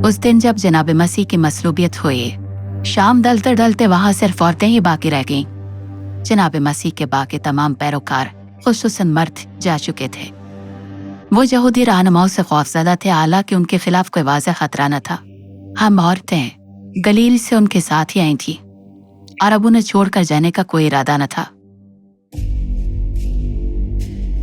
उस दिन जब जनाब मसीह की मसलूबियत हुई, शाम डलते डलते वहां सिर्फ औरतें ही बाकी रह गईं। जनाब मसीह के बाकी तमाम पैरोकार खुसूसन मर्द जा चुके थे। वो यहूदी रहनुमाओं से खौफज़दा थे, हालांकि उनके खिलाफ कोई वाज़ेह खतरा न था। हम औरतें गलील से उनके साथ ही आई थी और अब उन्हें छोड़कर जाने का कोई इरादा न था।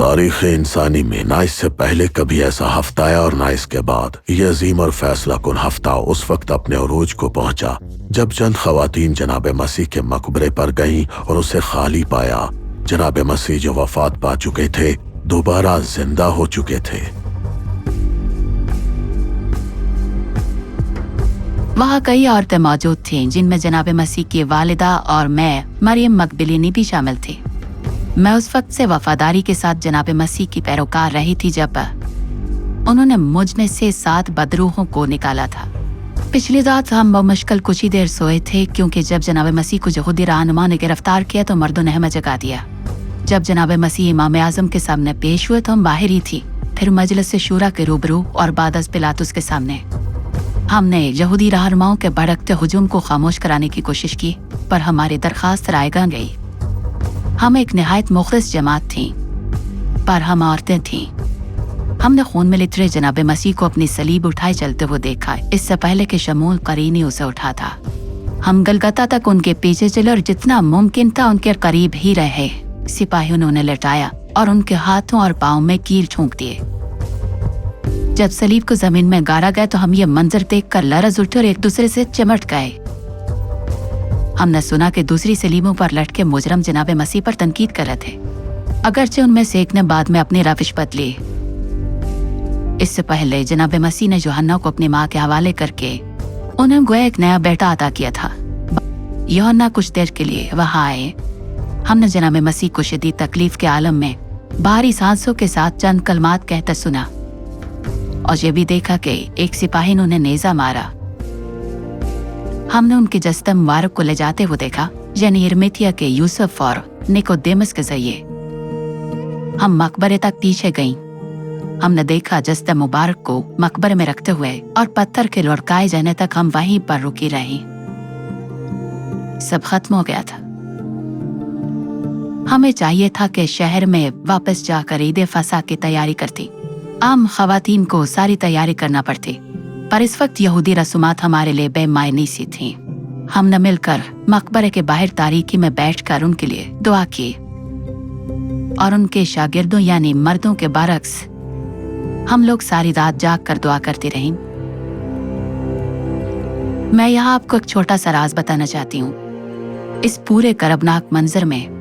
तारीख़ इंसानी में ना इससे पहले कभी ऐसा हफ्ता आया और ना इसके बाद। ये अजीम और फैसला कुन हफ्ता उस वक्त अपने उरूज को पहुंचा जब चंद खवातीन जनाब मसीह के मकबरे पर गईं और उसे खाली पाया। जनाब मसीह जो वफात पा चुके थे दोबारा जिंदा हो चुके थे। वहाँ कई औरतें मौजूद थीं, जिनमें जनाब मसीह की वालिदा और मैं मरियम मकबिलिनी भी शामिल थी। मैं उस वक्त से वफादारी के साथ जनाब मसीह की पैरोकार रही थी जब उन्होंने मुझ में से 7 बदरूहों को निकाला था। पिछली रात हम बमुश्किल कुछ ही देर सोए थे, क्योंकि जब जनाब मसीह को यहूदी रहनुमा ने गिरफ्तार किया तो मर्दों ने हमें जगा दिया। जब जनाब मसीह इमाम आज़म के सामने पेश हुए तो हम बाहर ही थी, फिर मजलिस शूरा के रूबरू और बाद अज़ पिलातुस के सामने। हमने यहूदी रहनुमाओं के भड़कते हुजूम को खामोश कराने की कोशिश की, पर हमारी दरख्वास्त रायगा गई। हम एक निहायत मुखलिस जमात थी, पर हम औरतें थीं। हमने खून में लिथरे जनाब मसीह को अपनी सलीब उठाए चलते हुए देखा, इससे पहले कि शमूल करीनी उसे उठा था। हम गलगता तक उनके पीछे चले और जितना मुमकिन था उनके करीब ही रहे। सिपाहियों ने उन्हें लटाया और उनके हाथों और पाँव में कील ठोंक दिए। जब सलीब को जमीन में गाड़ा गया तो हम ये मंजर देखकर लरज उठे और एक दूसरे से चिमट गए। हमने सुना कि दूसरी सलीबों पर लटके मुजरम जनाब मसीह पर तनकीद कर रहे थे, अगरचे उनमें से एक ने बाद में अपनी रविश बदली। इससे पहले जनाब मसीह ने यूहन्ना को अपनी माँ के हवाले करके उन्हें गोया एक नया बेटा अता किया था। यूहन्ना कुछ देर के लिए वहां आए। हमने जनाब मसीह को शदीद तकलीफ के आलम में भारी सांसों के साथ चंद कलमात कहते सुना और ये भी देखा कि एक सिपाही ने उन्हें नेजा मारा। हमने उनके जस्ते मुबारक को ले जाते हुए देखा, यानी अरमतिया के यूसुफ और निकोदेमस के जरिए। हम मकबरे तक पीछे गईं। हमने देखा जस्ते मुबारक को मकबरे में रखते हुए और पत्थर के लुढ़काए जाने तक हम वहीं पर रुकी रही। सब खत्म हो गया था। हमें चाहिए था कि शहर में वापस जाकर ईद फसा की तैयारी करती। आम खवातीन को सारी तैयारी करना पड़ती, पर इस वक्त यहूदी रसूमात हमारे लिए बेमायनी सी थीं। हमने मिलकर मकबरे के बाहर तारीकी में बैठकर उनके लिए दुआ की और उनके शागिर्दों यानी मर्दों के बरक्स हम लोग सारी रात जाग कर दुआ करती रहीं। मैं यहाँ आपको एक छोटा सा राज बताना चाहती हूँ। इस पूरे करबनाक मंजर में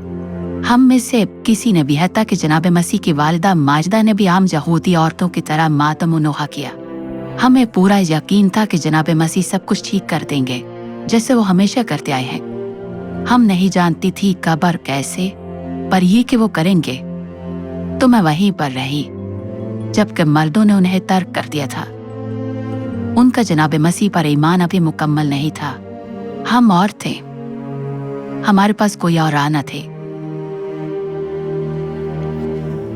हम में से किसी ने भी, हत्ता कि जनाब मसीह की वालिदा माजिदा ने भी आम यहूदी औरतों की तरह मातम नोहा किया। हमें पूरा यकीन था कि जनाब मसीह सब कुछ ठीक कर देंगे, जैसे वो हमेशा करते आए हैं। हम नहीं जानती थी कब और कैसे, पर ये कि वो करेंगे। तो मैं वहीं पर रही जबकि मर्दों ने उन्हें तर्क कर दिया था। उनका जनाब मसीह पर ईमान अभी मुकम्मल नहीं था। हम और थे, हमारे पास कोई और राह न थे।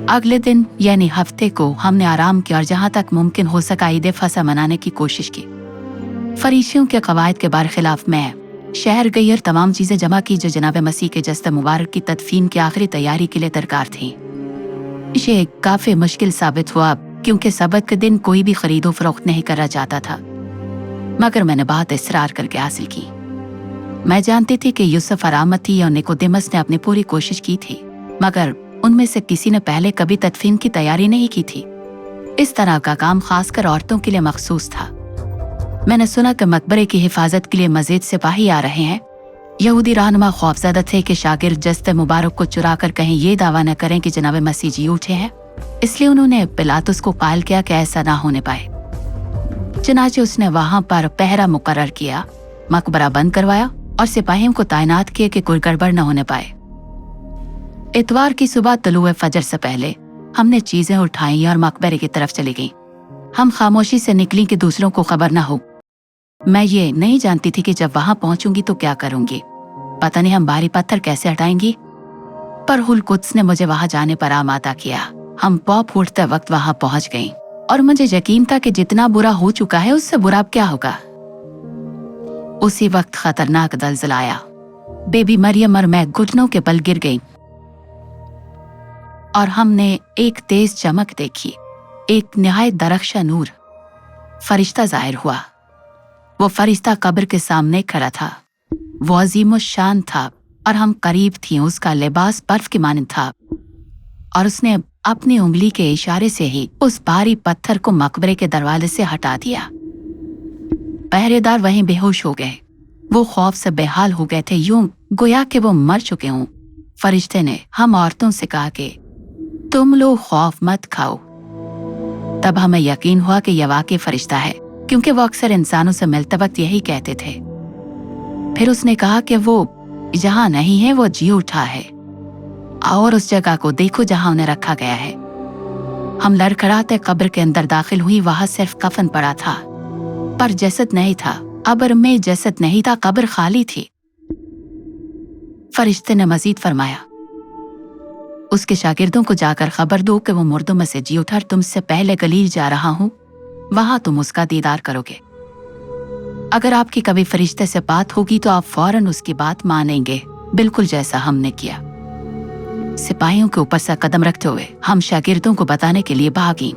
अगले दिन यानी हफ्ते को हमने आराम किया और जहां तक मुमकिन हो सका ईद फसा मनाने की कोशिश की। फरीशियों के कवायद के बरखिलाफ मैं शहर गई और तमाम चीजें जमा की जो जनाब मसीह के जस्ते मुबारक की तदफीन की आखिरी तैयारी के लिए दरकार थी। ये काफी मुश्किल साबित हुआ, क्योंकि सबत के दिन कोई भी खरीदो फरोख्त नहीं करना चाहता था, मगर मैंने बहुत इसरार करके हासिल की। मैं जानती थी कि यूसुफ अरामती और निकोदेमस ने अपनी पूरी कोशिश की थी, मगर उनमें से किसी ने पहले कभी तदफीन की तैयारी नहीं की थी। इस तरह का काम खासकर औरतों के लिए मखसूस था। मैंने सुना कि मकबरे की हिफाजत के लिए मजीद सिपाही आ रहे हैं। यहूदी रहनुमा खौफज़दा थे कि शागिर्द जस्ते मुबारक को चुरा कर कहीं ये दावा न करें कि जनाब मसीह जी उठे हैं, इसलिए उन्होंने पिलातुस को कायल किया कि ऐसा ना होने पाए। चनाचे उसने वहां पर पहरा मुकर्रर किया, मकबरा बंद करवाया और सिपाहियों को तैनात किए कि कोई गड़बड़ न होने पाए। इतवार की सुबह तलुए फजर से पहले हमने चीजें उठाई और मकबरे की तरफ चली गईं। हम खामोशी से निकली कि दूसरों को खबर न हो। मैं ये नहीं जानती थी कि जब वहां पहुंचूंगी तो क्या करूंगी। पता नहीं हम भारी पत्थर कैसे हटाएंगी, पर हुल कुद्स ने मुझे वहां जाने पर आमादा किया। हम पौ फूटते वक्त वहां पहुंच गईं। और मुझे यकीन था कि जितना बुरा हो चुका है उससे बुरा अब क्या होगा। उसी वक्त खतरनाक दलदला आया। बेबी मरियम और मैं घुटनों के बल गिर गई और हमने एक तेज चमक देखी। एक निहायत दरख्शा नूर फरिश्ता जाहिर हुआ। वो फरिश्ता कब्र के सामने खड़ा था। वो अजीम शान था और हम करीब थी। उसका लिबास बर्फ के मानंद था और उसने अपनी उंगली के इशारे से ही उस भारी पत्थर को मकबरे के दरवाजे से हटा दिया। पहरेदार वहीं बेहोश हो गए। वो खौफ से बेहाल हो गए थे, यूं गोया कि वो मर चुके हों। फरिश्ते ने हम औरतों से कहा कि तुम लोग खौफ मत खाओ। तब हमें यकीन हुआ कि यह वाकई फरिश्ता है, क्योंकि वो अक्सर इंसानों से मिलते वक्त यही कहते थे। फिर उसने कहा कि वो जहां नहीं है वो जी उठा है और उस जगह को देखो जहां उन्हें रखा गया है। हम लड़खड़ाते कब्र के अंदर दाखिल हुई। वहां सिर्फ कफन पड़ा था पर जसद नहीं था। कब्र में जसद नहीं था, कब्र खाली थी। फरिश्ते ने मजीद फरमाया, उसके शागिर्दों को जाकर खबर दो कि वो मुर्दों में से जी उठा। तुमसे पहले गलील जा रहा हूं, वहां तुम उसका दीदार करोगे। अगर आपकी कभी फरिश्ते से बात होगी तो आप फौरन उसकी बात मानेंगे, बिल्कुल जैसा हमने किया। सिपाहियों के ऊपर से कदम रखते हुए हम शागिर्दों को बताने के लिए भागी।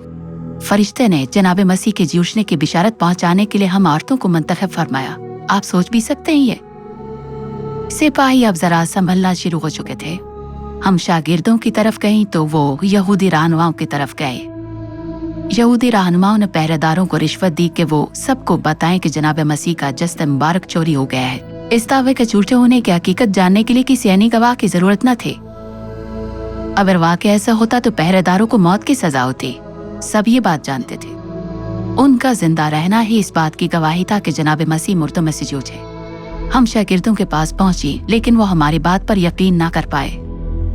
फरिश्ते ने जनाब मसीह के जी उठने की बिशारत पहुंचाने के लिए हम औरतों को मुंतखब फरमाया। आप सोच भी सकते हैं ये सिपाही अब जरा संभलना शुरू हो चुके थे। हम शागिर्दों की तरफ गए तो वो यहूदी रहनुमाओं की तरफ गए। यहूदी रहनुमाओं ने पहरेदारों को रिश्वत दी कि वो सबको बताएं कि जनाब मसीह का जस्द मुबारक चोरी हो गया है। इस दावे के झूठे होने की हकीकत जानने के लिए किसी अन्य गवाह की जरूरत न थी। अगर वाकई ऐसा होता तो पहरेदारों को मौत की सजा होती। सब ये बात जानते थे। उनका जिंदा रहना ही इस बात की गवाही था कि जनाब मसीह मुर्दों में से जी उठे। हम शागिर्दों के पास पहुंची, लेकिन वो हमारी बात पर यकीन ना कर पाए।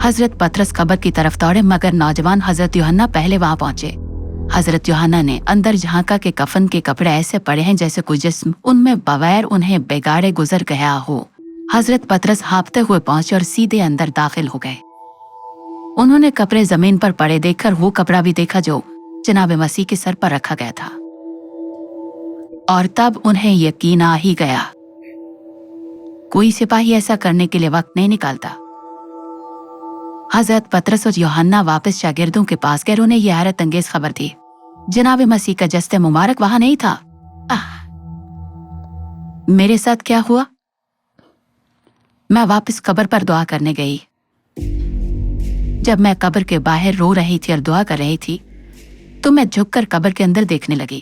हजरत पतरस कब्र की तरफ दौड़े, मगर नौजवान हजरत यूहन्ना पहले वहां पहुंचे। हजरत यूहन्ना ने अंदर झांका के कफन के कपड़े ऐसे पड़े हैं जैसे कोई जिस्म उनमें बगैर उन्हें बिगाड़े गुजर गया हो। हजरत पतरस हाँफते हुए पहुंचे और सीधे अंदर दाखिल हो गए। उन्होंने कपड़े जमीन पर पड़े देखकर वो कपड़ा भी देखा जो जनाब मसीह के सर पर रखा गया था, और तब उन्हें यकीन आ ही गया। कोई सिपाही ऐसा करने के लिए वक्त नहीं निकालता। हजरत पतरस और यूहन्ना वापस शागिर्दों के पास गए। उन्हें यह हैरत अंगेज खबर थी, जनाब मसीह का जस्ते मुबारक वहां नहीं था। मेरे साथ क्या हुआ? मैं वापस कब्र पर दुआ करने गई। जब मैं कब्र के बाहर रो रही थी और दुआ कर रही थी तो मैं झुककर कब्र के अंदर देखने लगी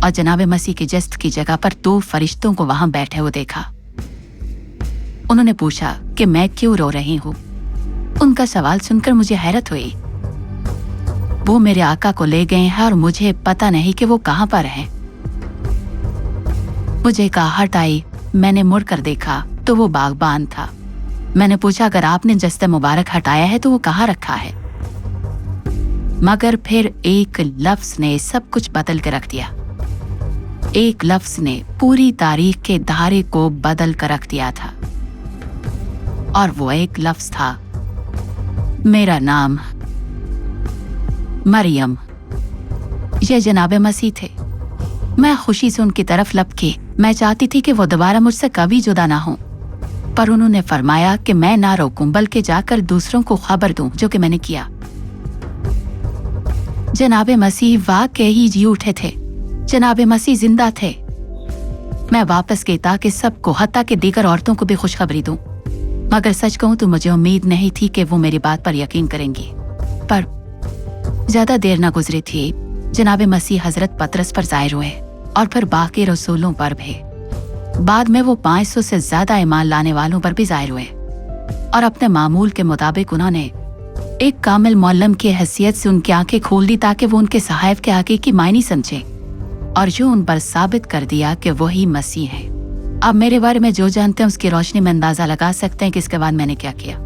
और जनाब मसीह के जस्त की जगह पर 2 फरिश्तों को वहां बैठे हुए देखा। उन्होंने पूछा कि मैं क्यों रो रही हूं। उनका सवाल सुनकर मुझे हैरत हुई। वो मेरे आका को ले गए हैं और मुझे पता नहीं कि वो कहां पर हैं। मुझे आहट आई। मैंने मुड़कर देखा तो वो बागबान था। मैंने पूछा, अगर आपने जस्ते मुबारक हटाया है तो वो कहाँ रखा है? मगर फिर एक लफ्ज ने सब कुछ बदल के रख दिया। एक लफ्ज ने पूरी तारीख के धारे को बदल कर रख दिया था, और वो एक लफ्ज था मेरा नाम, मरियम। ये जनाब मसीह थे। मैं खुशी से उनकी तरफ लपकी। मैं चाहती थी कि वो दोबारा मुझसे कभी जुदा ना हो, पर उन्होंने फरमाया कि मैं ना रोकूं बल्कि जाकर दूसरों को खबर दूं, जो कि मैंने किया। जनाब मसीह वाकई ही जी उठे थे। जनाब मसीह जिंदा थे। मैं वापस गई ताकि सबको, हत्ता के दीगर औरतों को भी खुशखबरी दूं। मगर सच कहूं तो मुझे उम्मीद नहीं थी कि वो मेरी बात पर यकीन करेंगी। पर ज्यादा देर न गुजरी थी, जनाब मसीह हजरत पतरस पर जाहिर हुए और फिर बाकी रसूलों पर भी। बाद में वो 500 से ज्यादा ईमान लाने वालों पर भी जाहिर हुए और अपने मामूल के मुताबिक उन्होंने एक कामिल मुअल्लम की हैसियत से उनकी आंखें खोल दी ताकि वो उनके सहायफ के हकीकी मायने समझे, और जो उन पर साबित कर दिया कि वही मसीह है। अब मेरे बारे में जो जानते हैं उसकी रोशनी में अंदाजा लगा सकते हैं कि इसके बाद मैंने क्या किया।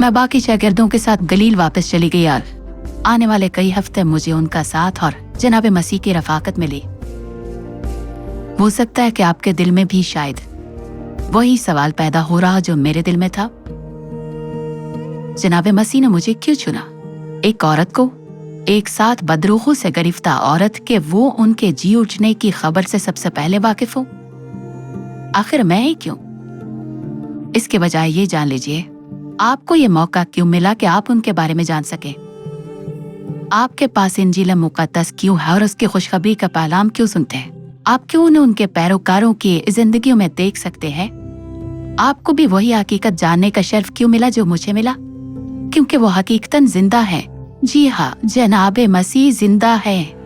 मैं बाकी शागिर्दों के साथ गलील वापस चली गई और आने वाले कई हफ्ते मुझे उनका साथ और जनाब मसीह की रफाकत मिली। हो सकता है कि आपके दिल में भी शायद वही सवाल पैदा हो रहा जो मेरे दिल में था। जनाब मसीह ने मुझे क्यों चुना? एक औरत को एक साथ बदरूहों से गिरफ्तार औरत के वो उनके जी उठने की खबर से सबसे पहले वाकिफ हो? आखिर मैं ही क्यों? इसके बजाय ये जान लीजिए, आपको ये मौका क्यों मिला कि आप उनके बारे में जान सके? आपके पास इंजील मुक़द्दस क्यों है और उसकी खुशखबरी का पैगाम क्यों सुनते हैं? आप क्यों उन्हें उनके पैरोकारों की जिंदगियों में देख सकते हैं? आपको भी वही हकीकत जानने का शर्फ क्यों मिला जो मुझे मिला? क्योंकि वो हकीकतन जिंदा है। जी हाँ, जनाबे मसीह जिंदा है।